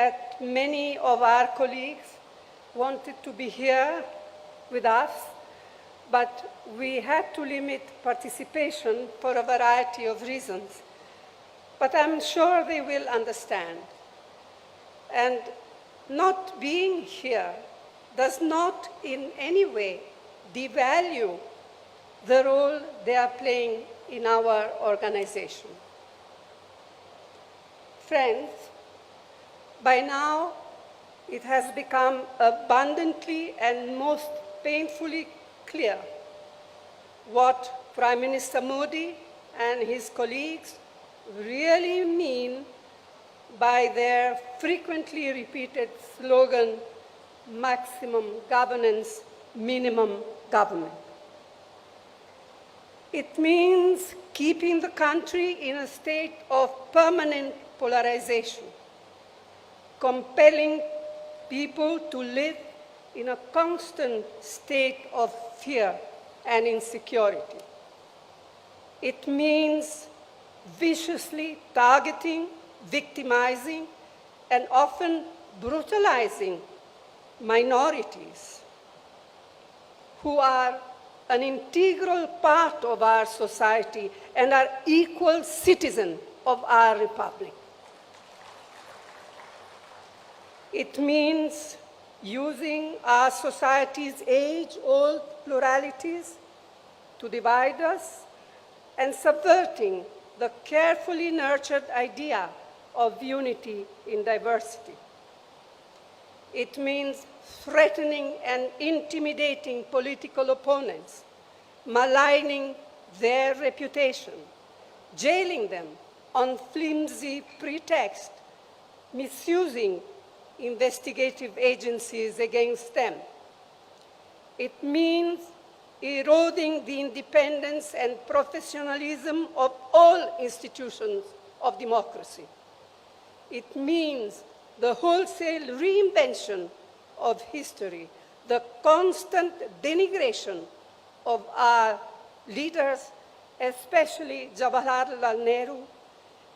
that many of our colleagues wanted to be here with us, but we had to limit participation for a variety of reasons. But I'm sure they will understand. And not being here does not in any way devalue the role they are playing in our organization. Friends, by now it has become abundantly and most painfully clear what Prime Minister Modi and his colleagues really mean by their frequently repeated slogan, maximum governance, minimum government. It means keeping the country in a state of permanent polarization, compelling people to live in a constant state of fear and insecurity. It means viciously targeting, victimizing, and often brutalizing minorities who are an integral part of our society and are equal citizens of our republic. It means using our society's age-old pluralities to divide us and subverting the carefully nurtured idea of unity in diversity. It means threatening and intimidating political opponents, maligning their reputation, jailing them on flimsy pretext, misusing investigative agencies against them. It means eroding the independence and professionalism of all institutions of democracy. It means the wholesale reinvention of history, the constant denigration of our leaders, especially Jawaharlal Nehru,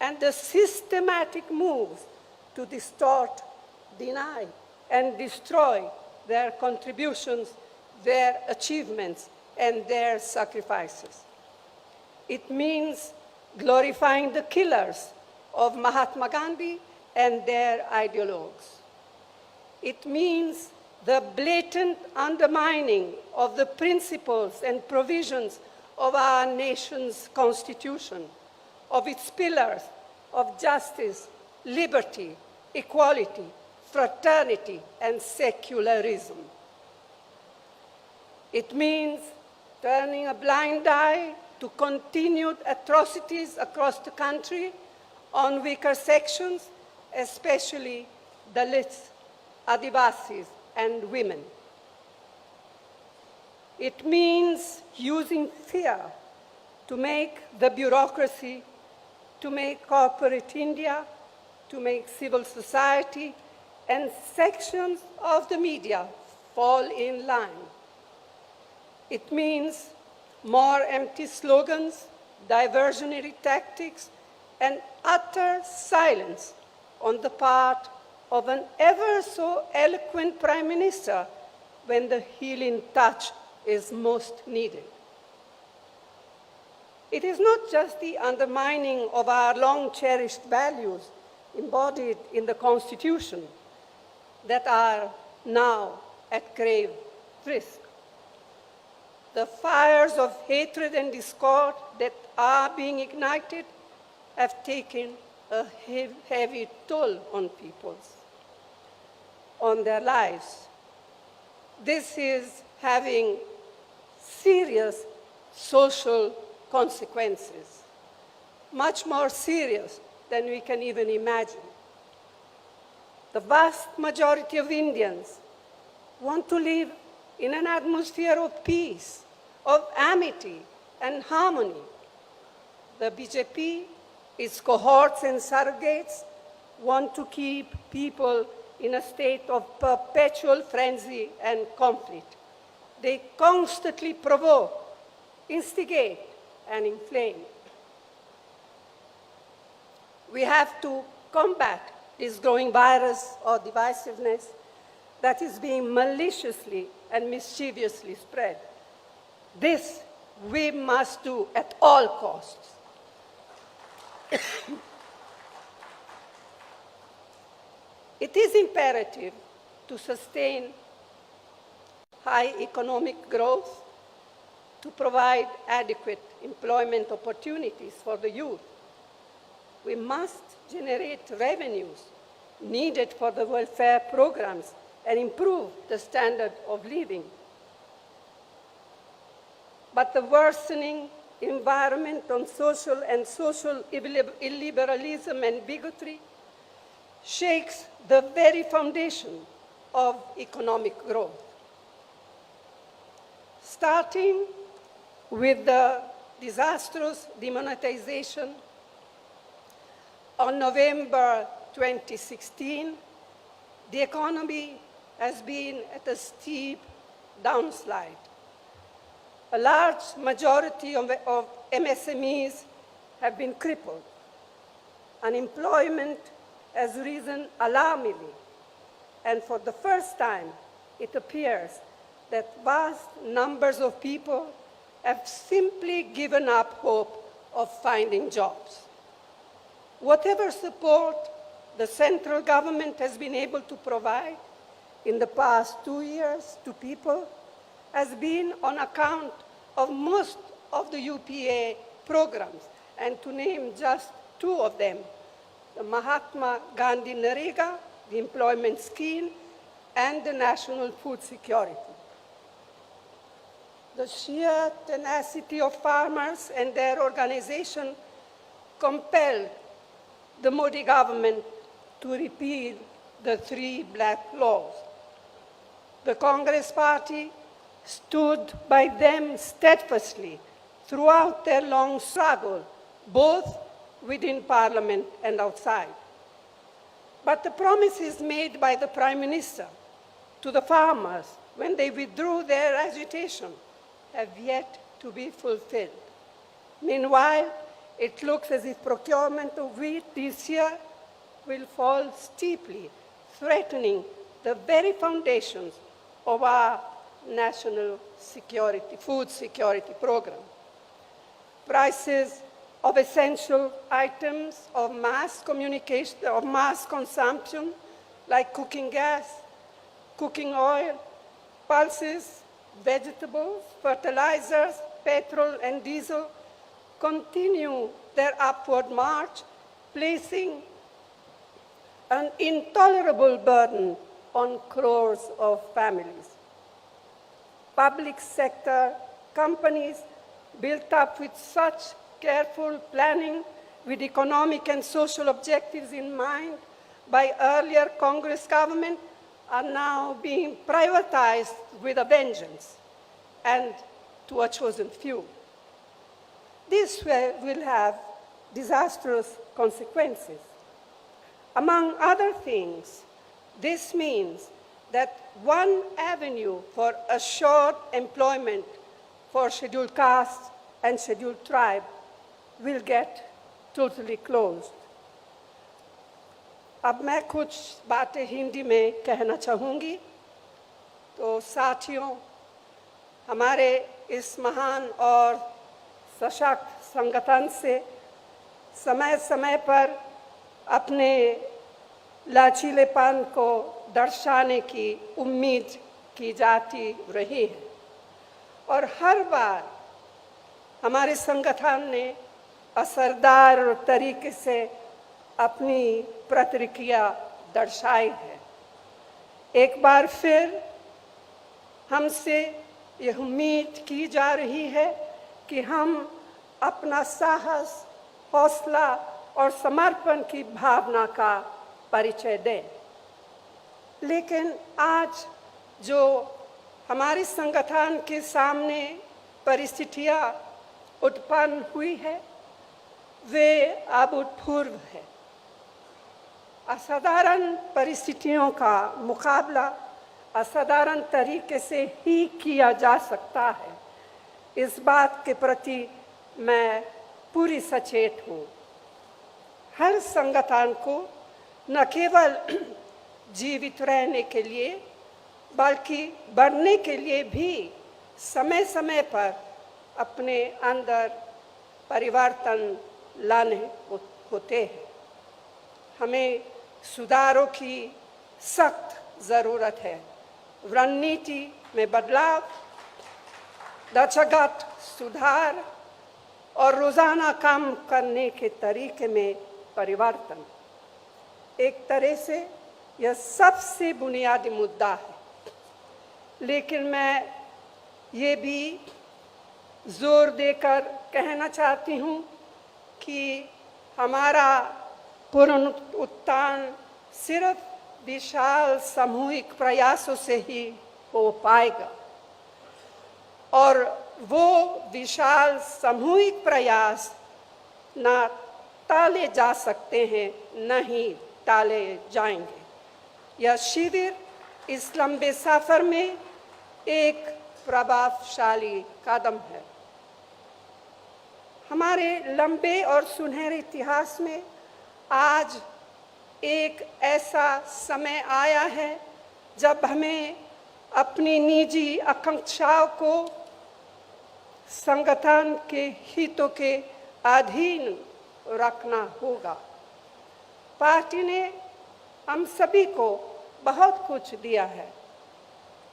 and the systematic moves to distort, deny, and destroy their contributions, their achievements, and their sacrifices. It means glorifying the killers of Mahatma Gandhi and their ideologues. It means the blatant undermining of the principles and provisions of our nation's constitution, of its pillars of justice, liberty, equality, fraternity, and secularism. It means turning a blind eye to continued atrocities across the country on weaker sections, especially Dalits, Adivasis, and women. It means using fear to make the bureaucracy, to make corporate India, to make civil society, and sections of the media fall in line. It means more empty slogans, diversionary tactics, and utter silence on the part of an ever so eloquent Prime Minister when the healing touch is most needed. It is not just the undermining of our long-cherished values embodied in the Constitution that are now at grave risk. The fires of hatred and discord that are being ignited have taken a heavy toll on people, on their lives. This is having serious social consequences, much more serious than we can even imagine. The vast majority of Indians want to live in an atmosphere of peace, of amity and harmony. The BJP, its cohorts and surrogates, want to keep people in a state of perpetual frenzy and conflict. They constantly provoke, instigate, and inflame. We have to combat this growing virus or divisiveness that is being maliciously and mischievously spread. This we must do at all costs. It is imperative to sustain high economic growth, to provide adequate employment opportunities for the youth. We must generate revenues needed for the welfare programs and improve the standard of living. But the worsening environment on social illiberalism and bigotry shakes the very foundation of economic growth. Starting with the disastrous demonetization on November 2016, the economy has been at a steep downslide. A large majority of MSMEs have been crippled. Unemployment has risen alarmingly, and for the first time, it appears that vast numbers of people have simply given up hope of finding jobs. Whatever support the central government has been able to provide in the past 2 years to people has been on account of most of the UPA programs, and to name just two of them, the Mahatma Gandhi Narega, the employment scheme, and the National Food Security. The sheer tenacity of farmers and their organization compelled the Modi government to repeal the 3 black laws. The Congress Party stood by them steadfastly throughout their long struggle, both within Parliament and outside. But the promises made by the Prime Minister to the farmers when they withdrew their agitation have yet to be fulfilled. Meanwhile, it looks as if procurement of wheat this year will fall steeply, threatening the very foundations of our national food security program. Prices of essential items of mass consumption, like cooking gas, cooking oil, pulses, vegetables, fertilizers, petrol, and diesel, continue their upward march, placing an intolerable burden on crores of families. Public sector companies built up with such careful planning with economic and social objectives in mind by earlier Congress government are now being privatized with a vengeance and to a chosen few. This will have disastrous consequences. Among other things, this means that one avenue for assured employment for scheduled castes and scheduled tribe will get totally closed. अब मैं कुछ बातें हिंदी में कहना चाहूँगी। तो साथियों, हमारे इस महान और सशक्त संगठन से समय समय पर अपने लचीलेपन को दर्शाने की उम्मीद की जाती रही है, और हर बार हमारे संगठन ने असरदार तरीके से अपनी प्रतिक्रिया दर्शाई है। एक बार फिर हमसे यह उम्मीद की जा रही है कि हम अपना साहस, हौसला और समर्पण की भावना का परिचय दें। लेकिन आज जो हमारे संगठन के सामने परिस्थितियां उत्पन्न हुई है, वे अभूतपूर्व है। असाधारण परिस्थितियों का मुकाबला असाधारण तरीके से ही किया जा सकता है, इस बात के प्रति मैं पूरी सचेत हूँ। हर संगठन को न केवल जीवित रहने के लिए बल्कि बढ़ने के लिए भी समय समय पर अपने अंदर परिवर्तन लाने होते हैं। हमें सुधारों की सख्त ज़रूरत है। रणनीति में बदलाव, ढांचागत सुधार और रोज़ाना काम करने के तरीके में परिवर्तन। एक तरह से यह सबसे बुनियादी मुद्दा है, लेकिन मैं ये भी जोर देकर कहना चाहती हूँ कि हमारा पुनरुत्थान सिर्फ विशाल सामूहिक प्रयासों से ही हो पाएगा, और वो विशाल सामूहिक प्रयास ना टाले जा सकते हैं, न ही टाले जाएंगे। यह शिविर इस लंबे सफर में एक प्रभावशाली कदम है। हमारे लंबे और सुनहरे इतिहास में आज एक ऐसा समय आया है जब हमें अपनी निजी आकांक्षाओं को संगठन के हितों के अधीन रखना होगा। पार्टी ने हम सभी को बहुत कुछ दिया है।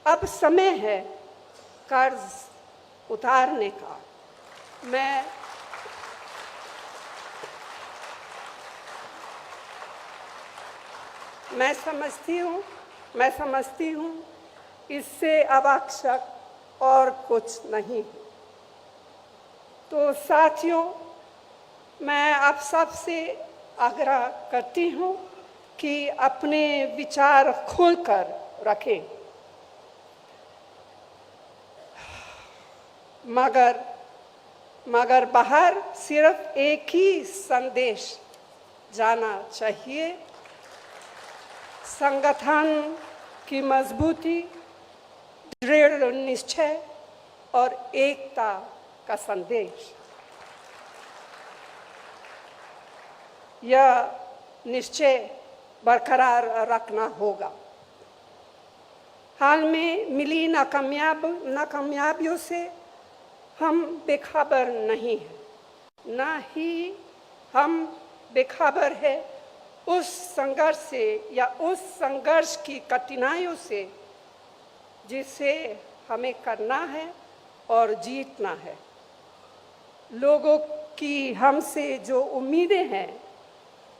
अब समय है कर्ज उतारने का। मैं समझती हूँ इससे आवश्यक और कुछ नहीं। तो साथियों, मैं आप सबसे आग्रह करती हूँ कि अपने विचार खोलकर रखें, मगर बाहर सिर्फ एक ही संदेश जाना चाहिए: संगठन की मजबूती, दृढ़ निश्चय और एकता का संदेश। यह निश्चय बरकरार रखना होगा। हाल में मिली नाकामयाबियों से हम बेखबर नहीं हैं, न ही हम बेखबर है उस संघर्ष से या उस संघर्ष की कठिनाइयों से जिसे हमें करना है और जीतना है। लोगों की हमसे जो उम्मीदें हैं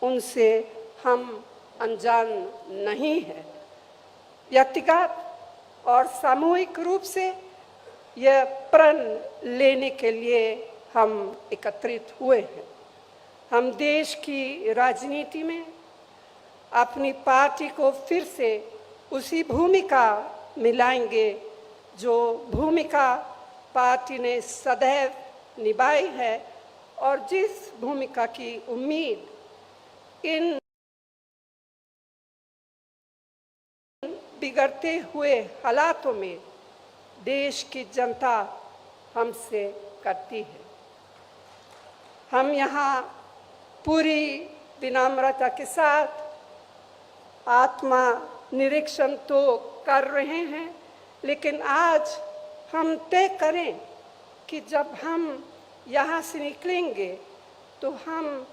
उनसे हम अनजान नहीं हैं। व्यक्तिगत और सामूहिक रूप से यह प्रण लेने के लिए हम एकत्रित हुए हैं। हम देश की राजनीति में अपनी पार्टी को फिर से उसी भूमिका मिलाएंगे जो भूमिका पार्टी ने सदैव निभाई है, और जिस भूमिका की उम्मीद इन बिगड़ते हुए हालातों में देश की जनता हमसे करती है। हम यहाँ पूरी विनम्रता के साथ आत्मा निरीक्षण तो कर रहे हैं, लेकिन आज हम तय करें कि जब हम यहाँ से निकलेंगे तो हम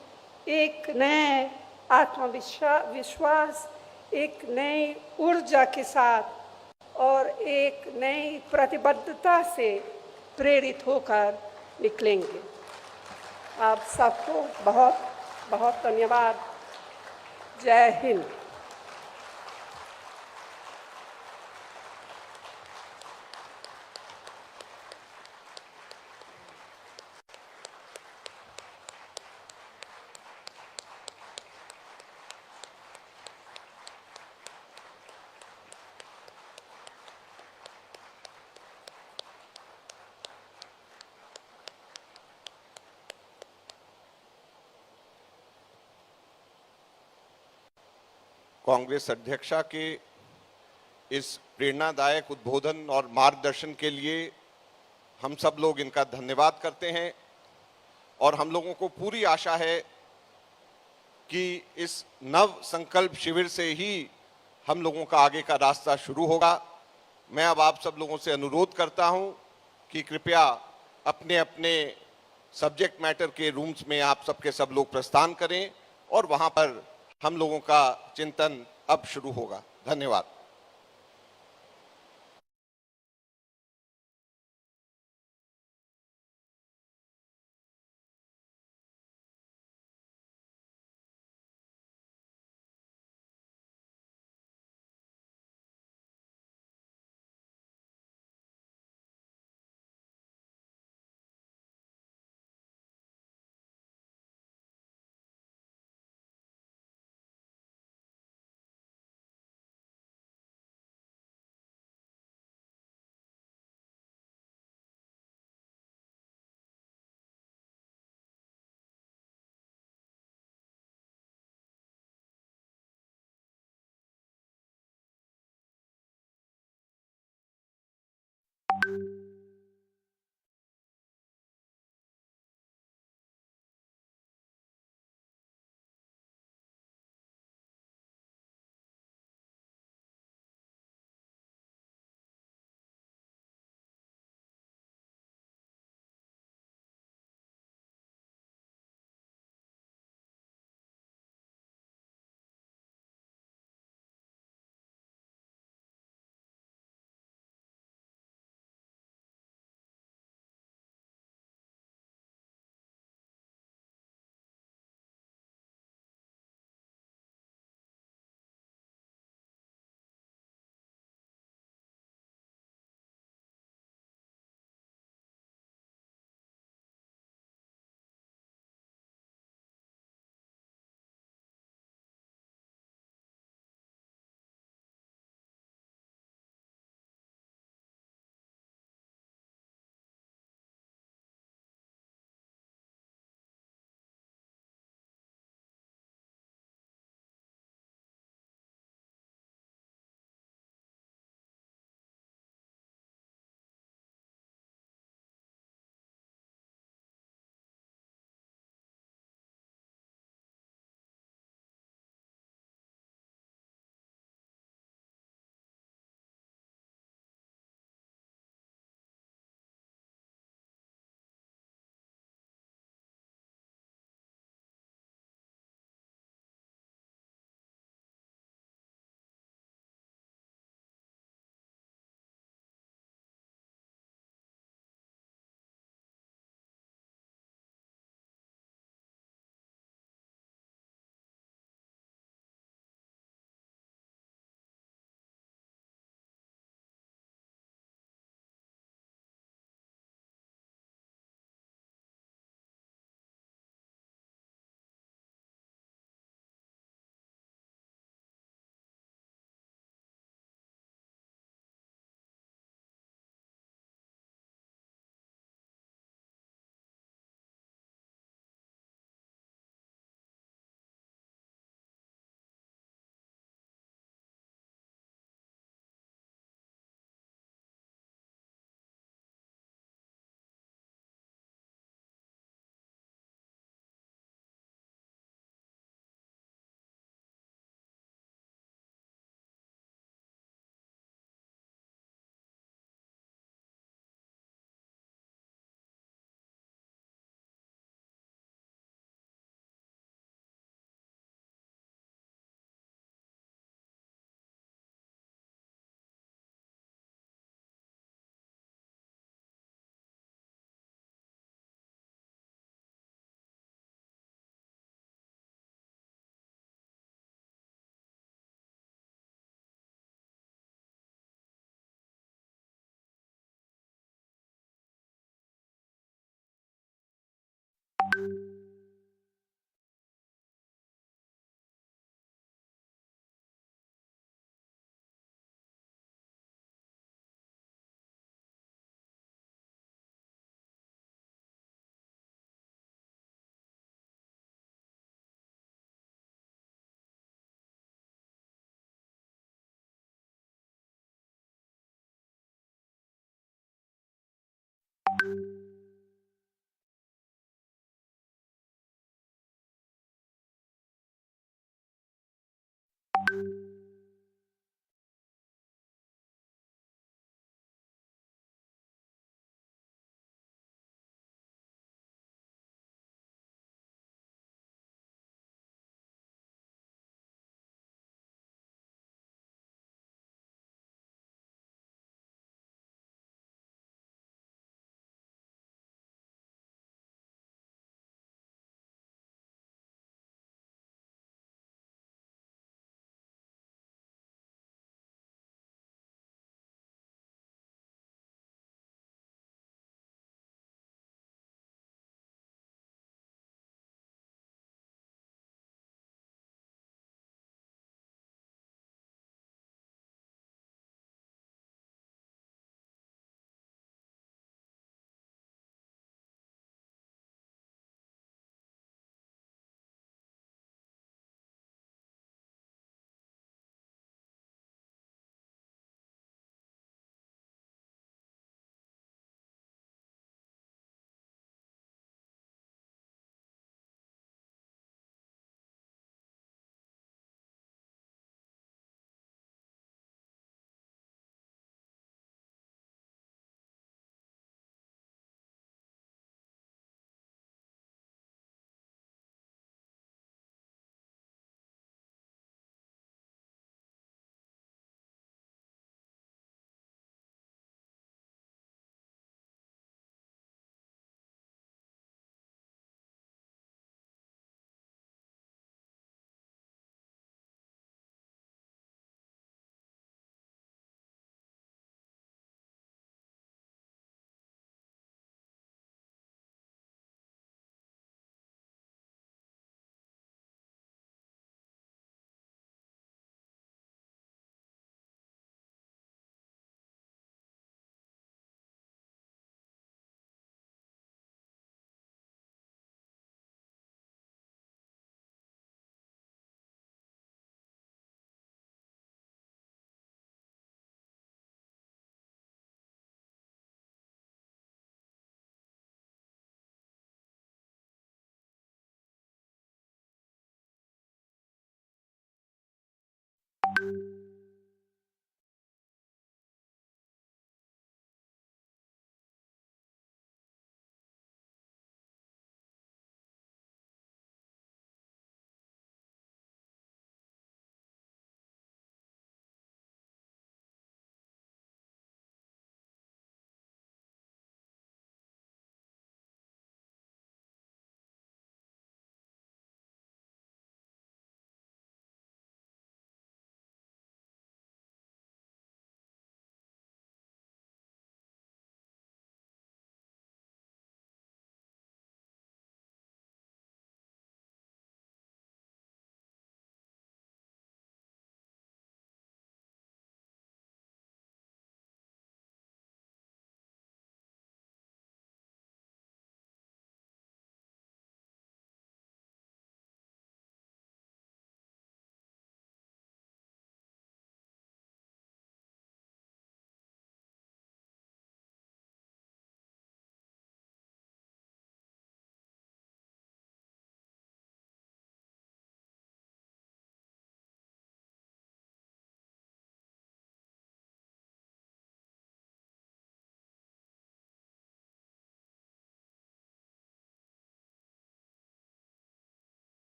एक नए आत्मविश्वास, एक नई ऊर्जा के साथ और एक नई प्रतिबद्धता से प्रेरित होकर निकलेंगे। आप सबको बहुत बहुत धन्यवाद। जय हिंद। कांग्रेस अध्यक्षा के इस प्रेरणादायक उद्बोधन और मार्गदर्शन के लिए हम सब लोग इनका धन्यवाद करते हैं, और हम लोगों को पूरी आशा है कि इस नव संकल्प शिविर से ही हम लोगों का आगे का रास्ता शुरू होगा। मैं अब आप सब लोगों से अनुरोध करता हूं कि कृपया अपने अपने सब्जेक्ट मैटर के रूम्स में आप सबके सब लोग प्रस्थान करें और वहां पर हम लोगों का चिंतन अब शुरू होगा। धन्यवाद।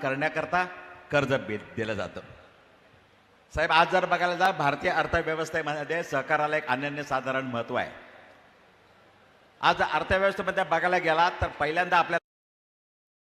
करण्याकरता कर्ज दिलं जातं. साहेब, आज जर बघायला जा, भारतीय अर्थव्यवस्थेमध्ये सहकाराला एक अनन्यसाधारण महत्व आहे. आज अर्थव्यवस्थेमध्ये बघायला गेला तर पहिल्यांदा आपल्याला